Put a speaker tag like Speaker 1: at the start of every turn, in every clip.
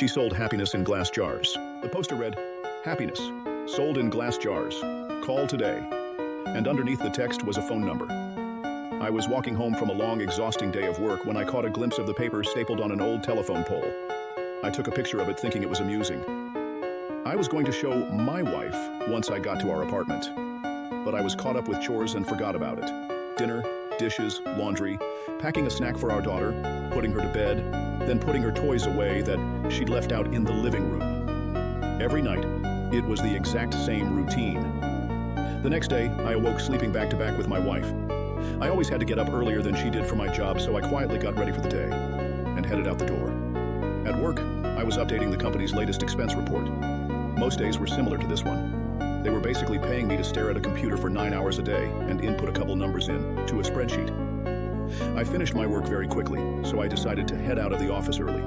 Speaker 1: She sold happiness in glass jars. The poster read, "Happiness, sold in glass jars. Call today." And underneath the text was a phone number. I was walking home from a long, exhausting day of work when I caught a glimpse of the paper stapled on an old telephone pole. I took a picture of it thinking it was amusing. I was going to show my wife once I got to our apartment, but I was caught up with chores and forgot about it. Dinner, dishes, laundry, packing a snack for our daughter, putting her to bed, then putting her toys away that she'd left out in the living room. Every night, it was the exact same routine. The next day, I awoke sleeping back-to-back with my wife. I always had to get up earlier than she did for my job, so I quietly got ready for the day and headed out the door. At work, I was updating the company's latest expense report. Most days were similar to this one. They were basically paying me to stare at a computer for 9 hours a day and input a couple numbers to a spreadsheet. I finished my work very quickly, so I decided to head out of the office early.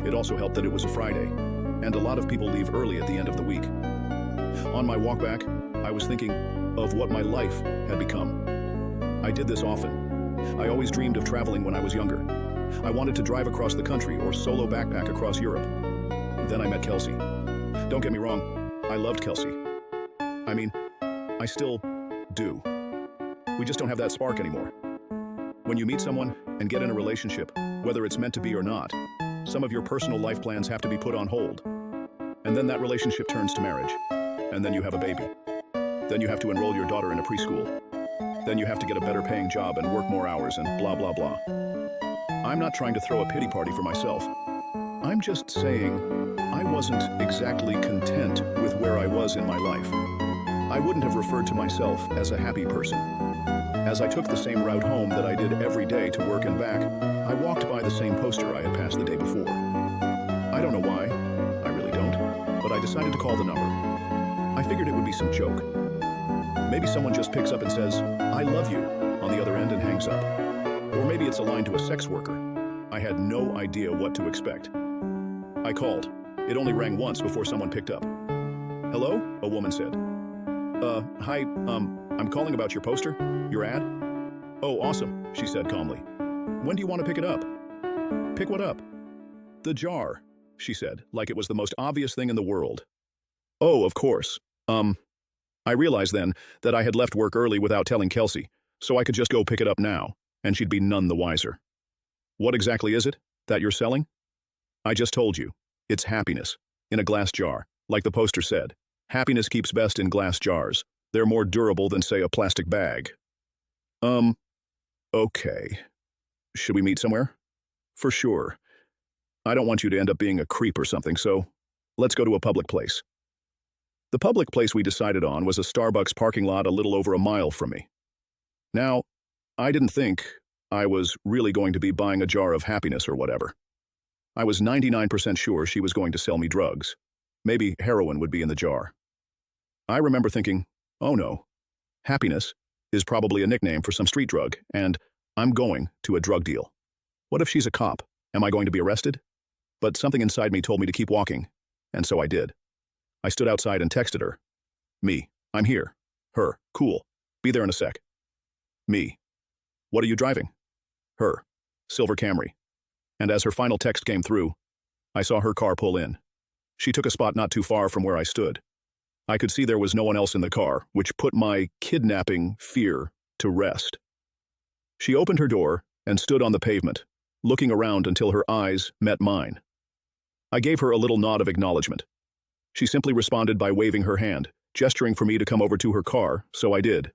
Speaker 1: It also helped that it was a Friday, and a lot of people leave early at the end of the week. On my walk back, I was thinking of what my life had become. I did this often. I always dreamed of traveling when I was younger. I wanted to drive across the country or solo backpack across Europe. Then I met Kelsey. Don't get me wrong, I loved Kelsey. I mean, I still do. We just don't have that spark anymore. When you meet someone and get in a relationship, whether it's meant to be or not, some of your personal life plans have to be put on hold. And then that relationship turns to marriage. And then you have a baby. Then you have to enroll your daughter in a preschool. Then you have to get a better paying job and work more hours and blah, blah, blah. I'm not trying to throw a pity party for myself. I'm just saying I wasn't exactly content with where I was in my life. I wouldn't have referred to myself as a happy person. As I took the same route home that I did every day to work and back, I walked by the same poster I had passed the day before. I don't know why, I really don't, but I decided to call the number. I figured it would be some joke. Maybe someone just picks up and says, "I love you," on the other end and hangs up. Or maybe it's a line to a sex worker. I had no idea what to expect. I called. It only rang once before someone picked up. "Hello?" a woman said. Hi, I'm calling about your poster, your ad." "Oh, awesome," she said calmly. "When do you want to pick it up?" "Pick what up?" "The jar," she said, like it was the most obvious thing in the world. "Oh, of course. I realized then that I had left work early without telling Kelsey, so I could just go pick it up now, and she'd be none the wiser. "What exactly is it that you're selling?" "I just told you. It's happiness, in a glass jar, like the poster said. Happiness keeps best in glass jars. They're more durable than, say, a plastic bag." Okay. Should we meet somewhere?" "For sure. I don't want you to end up being a creep or something, so let's go to a public place." The public place we decided on was a Starbucks parking lot a little over a mile from me. Now, I didn't think I was really going to be buying a jar of happiness or whatever. I was 99% sure she was going to sell me drugs. Maybe heroin would be in the jar. I remember thinking, oh no, happiness is probably a nickname for some street drug, and I'm going to a drug deal. What if she's a cop? Am I going to be arrested? But something inside me told me to keep walking, and so I did. I stood outside and texted her. Me, I'm here. Her, cool. Be there in a sec. Me, what are you driving? Her, silver Camry. And as her final text came through, I saw her car pull in. She took a spot not too far from where I stood. I could see there was no one else in the car, which put my kidnapping fear to rest. She opened her door and stood on the pavement, looking around until her eyes met mine. I gave her a little nod of acknowledgement. She simply responded by waving her hand, gesturing for me to come over to her car, so I did.